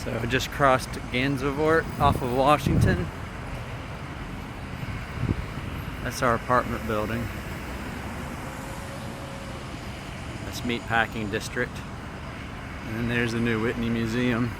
So I just crossed Gansevoort off of Washington. That's our apartment building. That's Meatpacking District. And then there's the new Whitney Museum.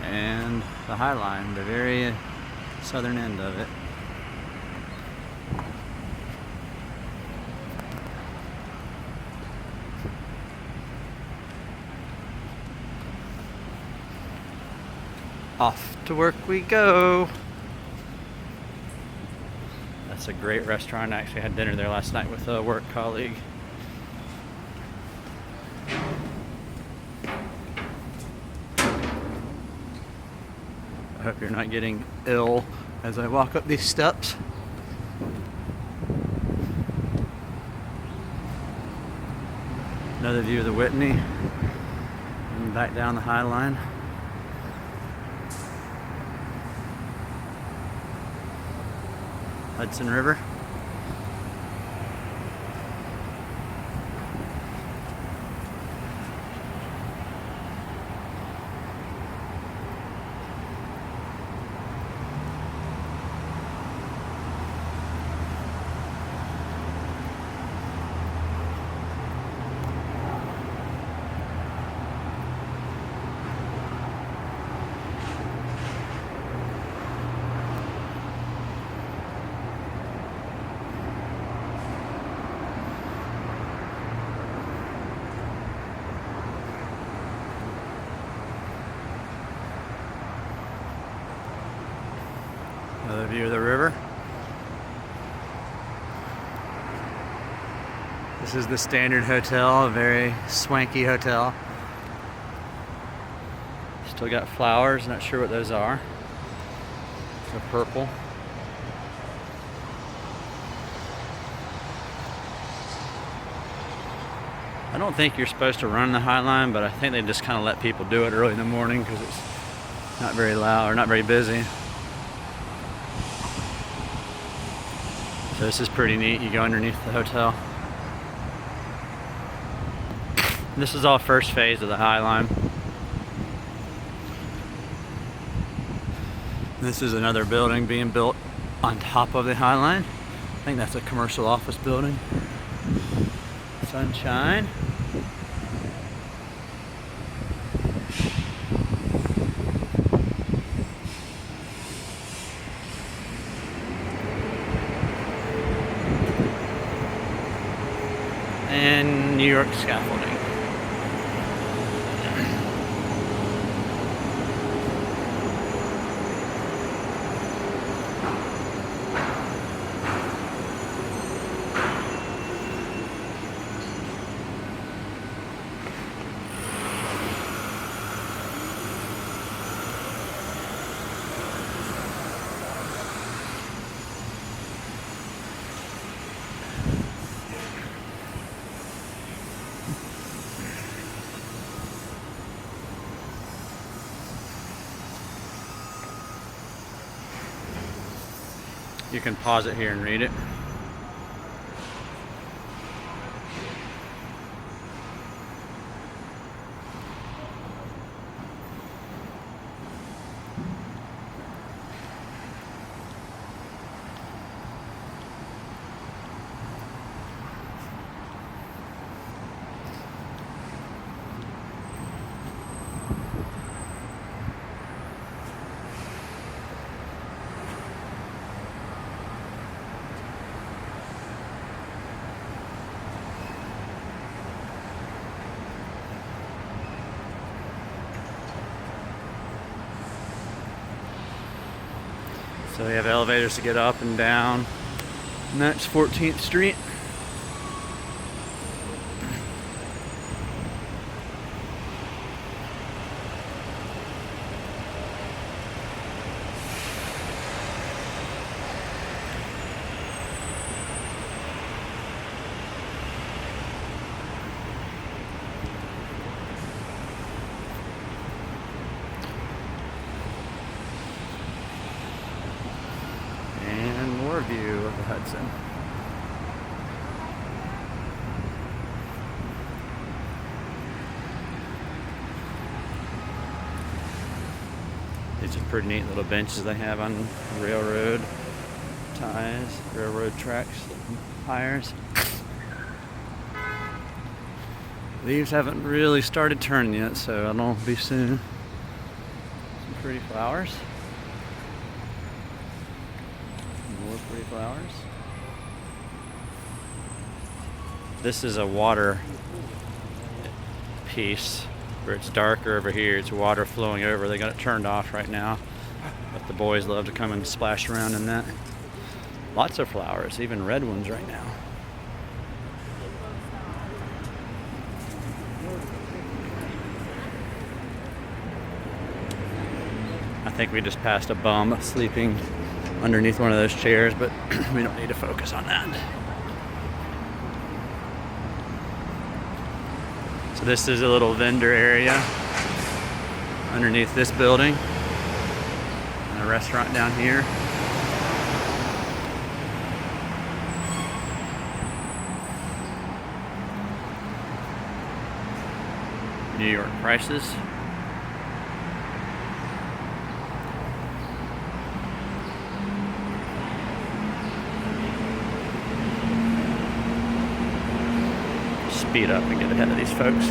And the Highline, the very southern end of it. Off to work we go. That's a great restaurant. I actually had dinner there last night with a work colleague. I hope you're not getting ill as I walk up these steps. Another view of the Whitney and back down the Highline. Hudson River. Another view of the river. This is the Standard Hotel, a very swanky hotel. Still got flowers, not sure what those are. They're purple. I don't think you're supposed to run the Highline, but I think they just kind of let people do it early in the morning because it's not very loud or not very busy. So this is pretty neat. You go underneath the hotel. This is all first phase of the Highline. This is another building being built on top of the Highline. I think that's a commercial office building. Sunshine. And New York scaffolding. You can pause it here and read it. So they have elevators to get up and down. And that's 14th Street. View of the Hudson. super neat little benches they have on railroad ties, railroad tracks, tires. Leaves haven't really started turning yet, so I don't know, it'll be soon. Some pretty flowers. More pretty flowers. This is a water piece where it's darker over here. It's water flowing over. They got it turned off right now, but the boys love to come and splash around in that. Lots of flowers, even red ones right now. I think we just passed a bum sleeping underneath one of those chairs, but we don't need to focus on that. So this is a little vendor area underneath this building, and a restaurant down here. New York prices. Speed up and get ahead of these folks.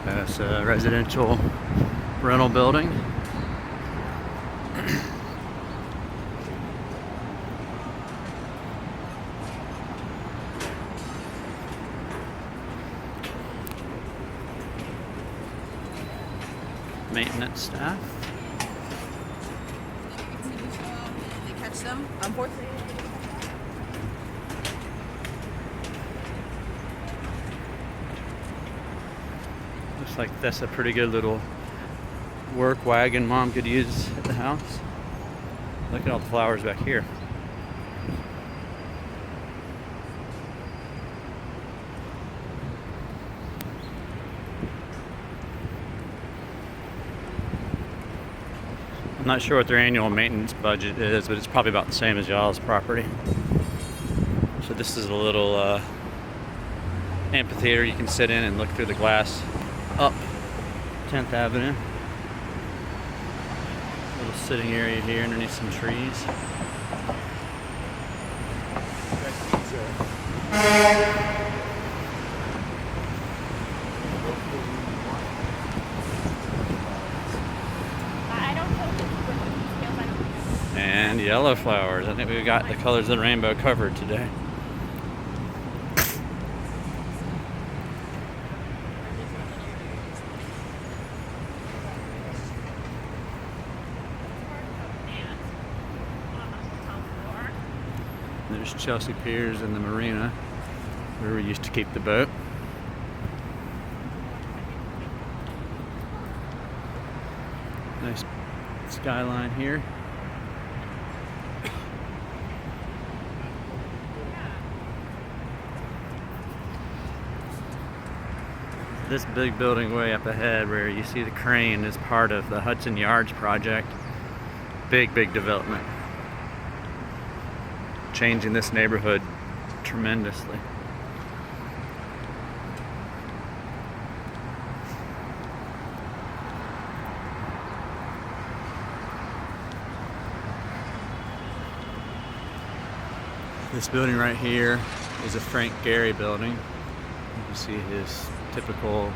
That's a residential rental building. Maintenance staff. They catch them, unfortunately. Looks like that's a pretty good little work wagon Mom could use at the house. Look at all the flowers back here. I'm not sure what their annual maintenance budget is, but it's probably about the same as y'all's property. So this is a little amphitheater you can sit in and look through the glass up 10th Avenue. Little sitting area here underneath some trees. And yellow flowers. I think we've got the colors of the rainbow covered today. There's Chelsea Piers and the marina where we used to keep the boat. Nice skyline here. This big building way up ahead where you see the crane is part of the Hudson Yards project. Big development. Changing this neighborhood tremendously. This building right here is a Frank Gehry building. You can see his typical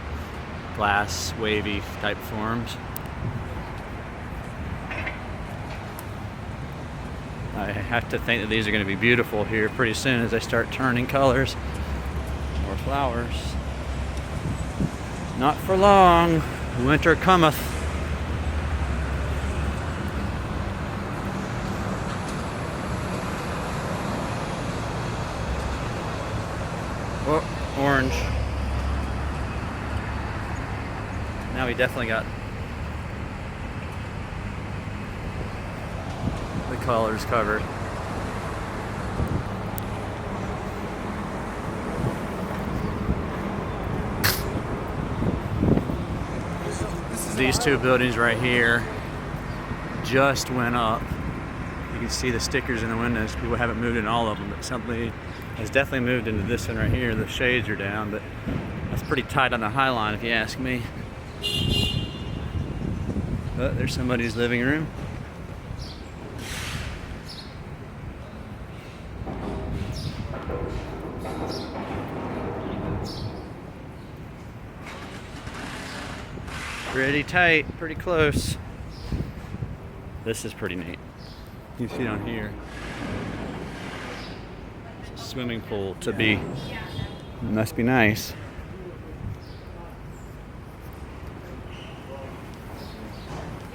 glass wavy type forms. I have to think that these are going to be beautiful here pretty soon as they start turning colors. More flowers. Not for long. Winter cometh. Oh, orange. Now we definitely got the colors covered. these two buildings right here just went up. You can see the stickers in the windows. People haven't moved in all of them, but somebody has definitely moved into this one right here. The shades are down, but that's pretty tight on the Highline if you ask me. But there's somebody's living room. Pretty tight, pretty close. This is pretty neat. You see down here, it's a swimming pool to be. Must be nice.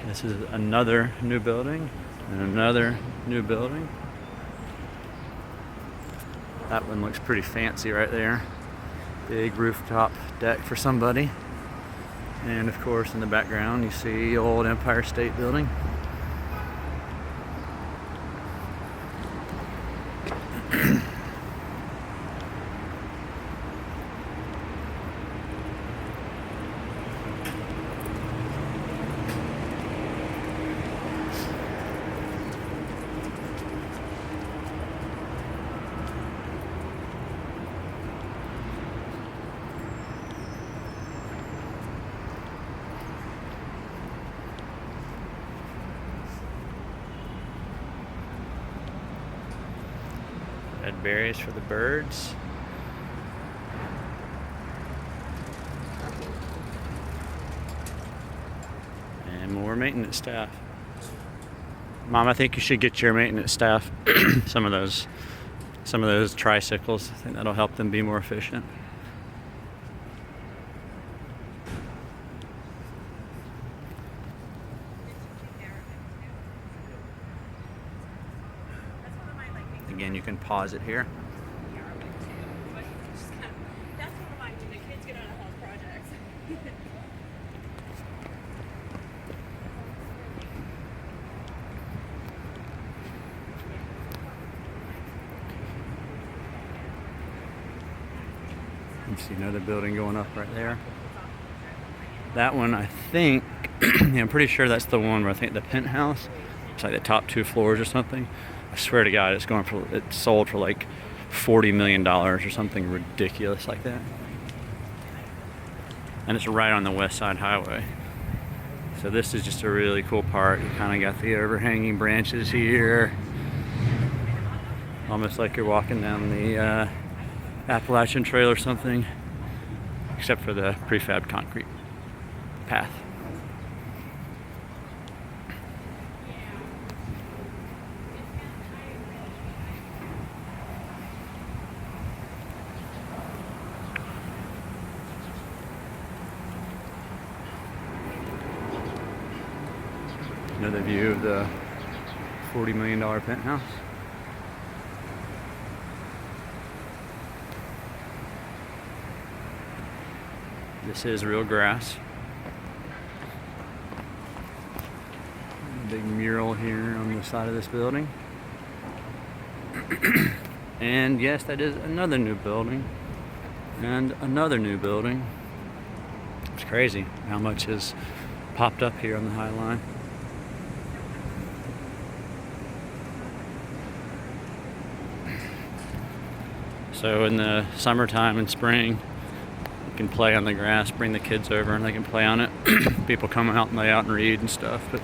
This is another new building and another new building. That one looks pretty fancy right there. Big rooftop deck for somebody. And of course in the background you see old Empire State Building. Red berries for the birds. And more maintenance staff. Mom, I think you should get your maintenance staff some of those tricycles. I think that'll help them be more efficient. Again, you can pause it here. That's what I do. The kids get out of house projects. You see another building going up right there. That one, I think, yeah, I'm pretty sure that's the one where I think the penthouse. It's like the top 2 floors or something. I swear to God, it's sold for like $40 million or something ridiculous like that. And it's right on the West Side Highway. So this is just a really cool part. You kind of got the overhanging branches here. Almost like you're walking down the Appalachian Trail or something. Except for the prefab concrete path. Another view of the $40 million penthouse. This is real grass. Big mural here on the side of this building. And yes, that is another new building. And another new building. It's crazy how much has popped up here on the Highline. So in the summertime and spring, you can play on the grass, bring the kids over and they can play on it. People come out and lay out and read and stuff, but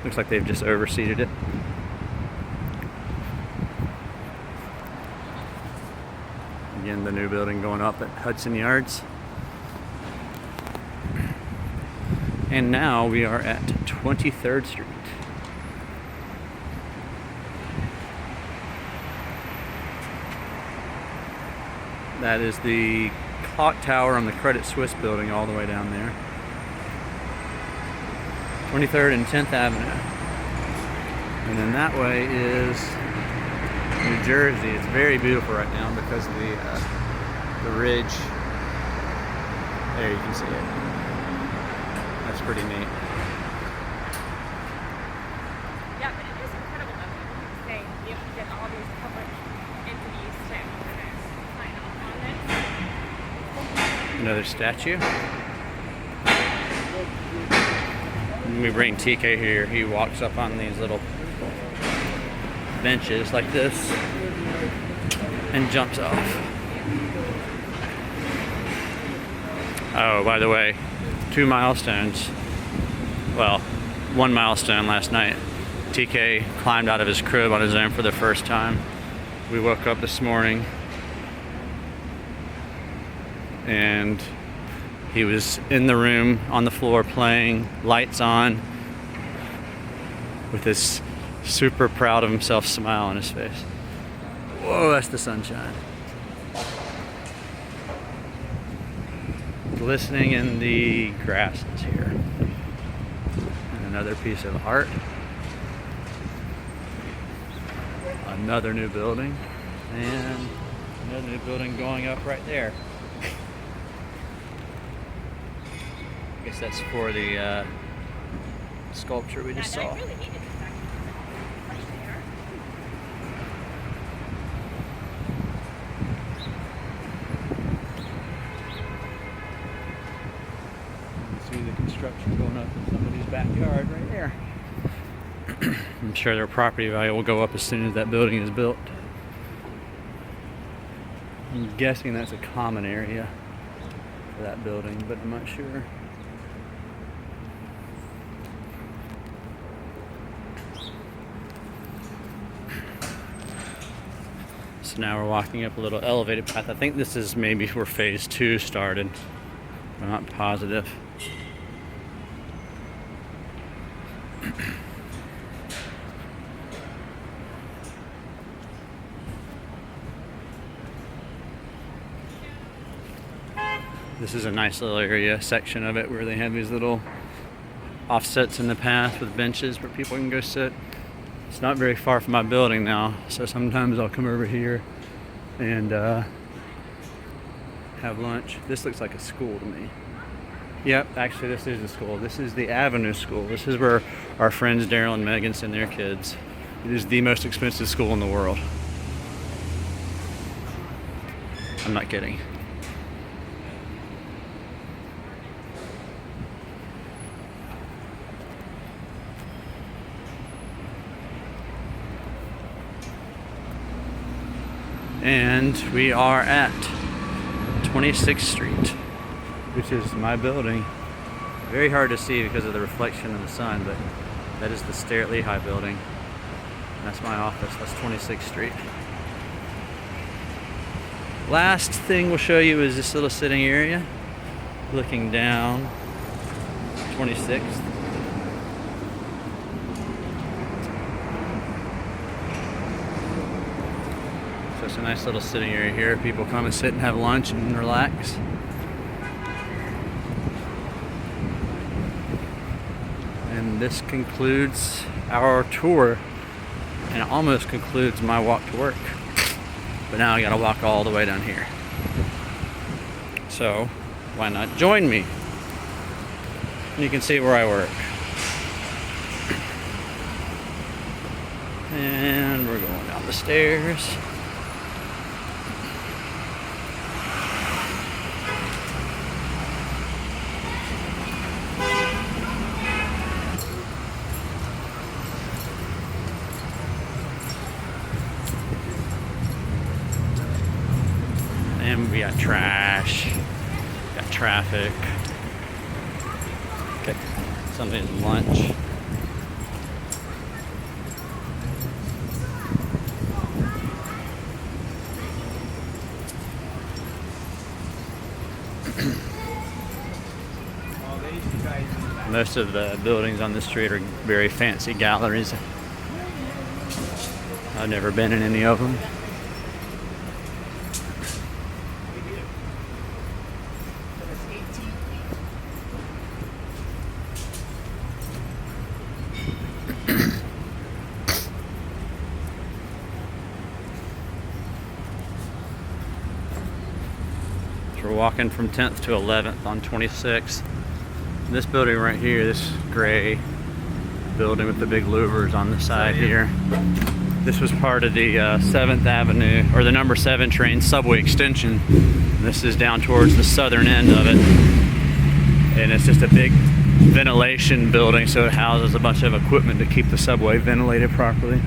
looks like they've just overseeded it. Again, the new building going up at Hudson Yards. And now we are at 23rd Street. That is the clock tower on the Credit Suisse building all the way down there. 23rd and 10th Avenue. And then that way is New Jersey. It's very beautiful right now because of the ridge. There you can see it. That's pretty neat. Yeah, but it is incredible though. Saying you have to get all these public entities to sign off on this. Another statue. when we bring TK here, he walks up on these little benches like this and jumps off. Oh, by the way, 2 milestones. Well, 1 milestone last night. TK climbed out of his crib on his own for the first time. We woke up this morning and he was in the room on the floor playing, lights on, with this super proud of himself smile on his face. Whoa, that's the sunshine. Glistening in the grasses here. And another piece of art. Another new building. And another new building going up right there. I guess that's for the sculpture we just saw. See the construction going up in somebody's backyard right there. I'm sure their property value will go up as soon as that building is built. I'm guessing that's a common area for that building, but I'm not sure. So now we're walking up a little elevated path. I think this is maybe where phase 2 started. I'm not positive. This is a nice little area, section of it, where they have these little offsets in the path with benches where people can go sit. It's not very far from my building now, so sometimes I'll come over here and have lunch. This looks like a school to me. Yep, actually this is a school. This is the Avenue School. This is where our friends Daryl and Megan send their kids. It is the most expensive school in the world. I'm not kidding. And we are at 26th Street, which is my building. Very hard to see because of the reflection of the sun, but that is the Stair at Lehigh building. And that's my office. That's 26th Street. Last thing we'll show you is this little sitting area, looking down 26th. So it's a nice little sitting area here. People come and sit and have lunch and relax. And this concludes our tour, and it almost concludes my walk to work. But now I gotta walk all the way down here. So why not join me? And you can see where I work. And we're going down the stairs. And we got trash, got traffic, got somebody's lunch. Most of the buildings on this street are very fancy galleries. I've never been in any of them. We're walking from 10th to 11th on 26th. This building right here, this gray building with the big louvers on the side here, this was part of the 7th Avenue, or the number 7 train subway extension. This is down towards the southern end of it. And it's just a big ventilation building, so it houses a bunch of equipment to keep the subway ventilated properly.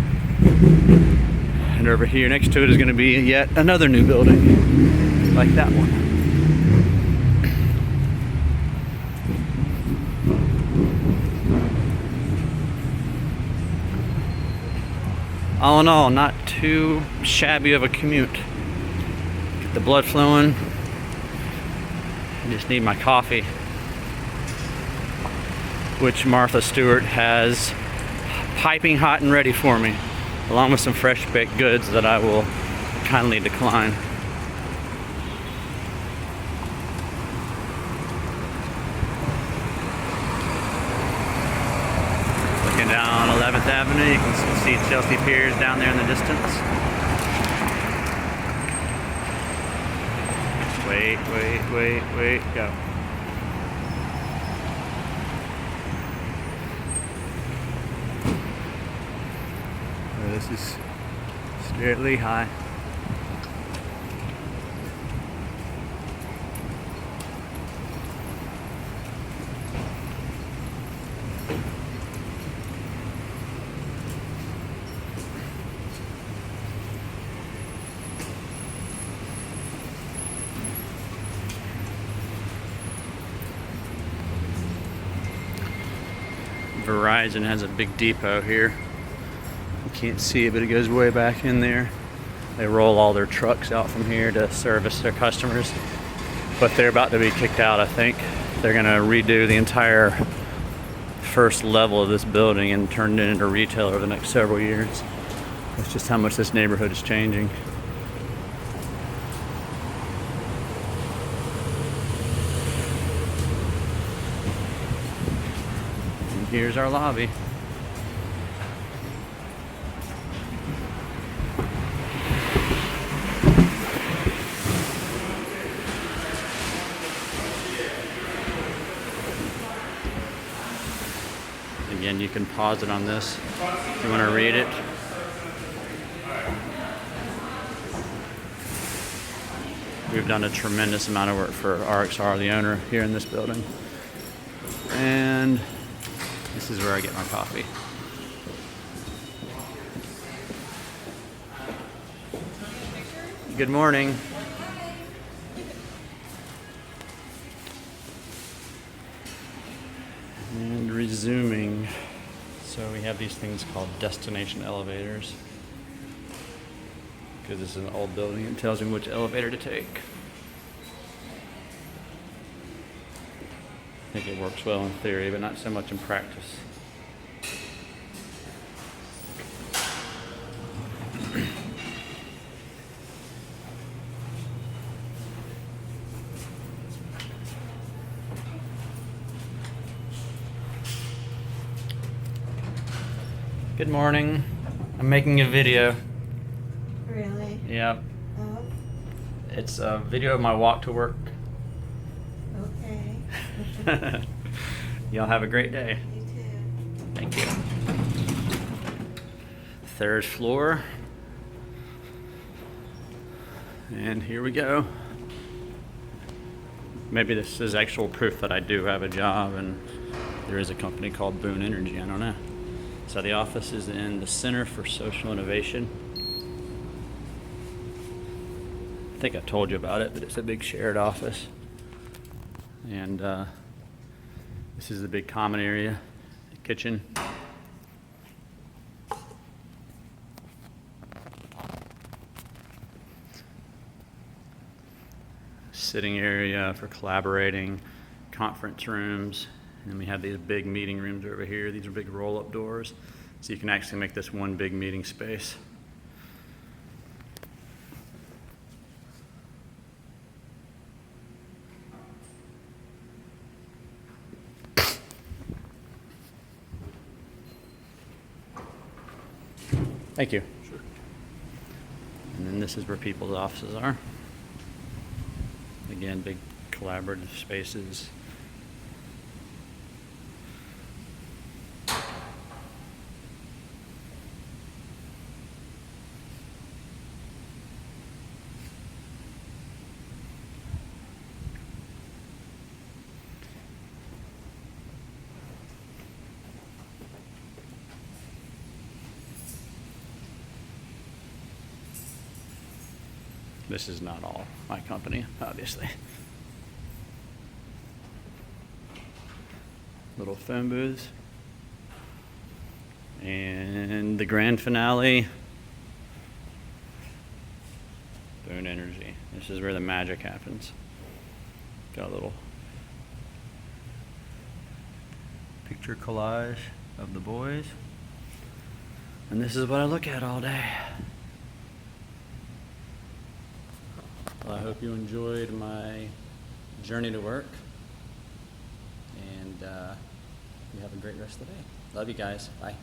And over here next to it is going to be yet another new building like that one. All in all, not too shabby of a commute. Get the blood flowing. I just need my coffee, which Martha Stewart has piping hot and ready for me, along with some fresh baked goods that I will kindly decline. Looking down 11th Avenue, you can see Chelsea Piers down there in the distance. Wait, go. This is Spirit Lehigh. Verizon has a big depot here. You can't see it, but it goes way back in there. They roll all their trucks out from here to service their customers. But they're about to be kicked out, I think. They're gonna redo the entire first level of this building and turn it into retail over the next several years. That's just how much this neighborhood is changing. And here's our lobby. Again, you can pause it on this if you want to read it. We've done a tremendous amount of work for RXR, the owner, here in this building. And this is where I get my coffee. Good morning. And resuming. So we have these things called destination elevators. Because this is an old building, it tells me which elevator to take. I think it works well in theory, but not so much in practice. Good morning. I'm making a video. Really? Yeah. Oh, It's a video of my walk to work. okay. Y'all have a great day. You too. Thank you. Third floor. And here we go. Maybe this is actual proof that I do have a job and there is a company called Boone Energy. I don't know. So the office is in the Center for Social Innovation. I think I told you about it, but it's a big shared office. And this is the big common area, the kitchen. Sitting area for collaborating, conference rooms. And then we have these big meeting rooms over here. These are big roll-up doors. So you can actually make this one big meeting space. Thank you. Sure. And then this is where people's offices are. Again, big collaborative spaces. This is not all my company, obviously. Little phone booths. And the grand finale, Boone Energy. This is where the magic happens. Got a little picture collage of the boys. And this is what I look at all day. Well, I hope you enjoyed my journey to work. And you have a great rest of the day. Love you guys. Bye.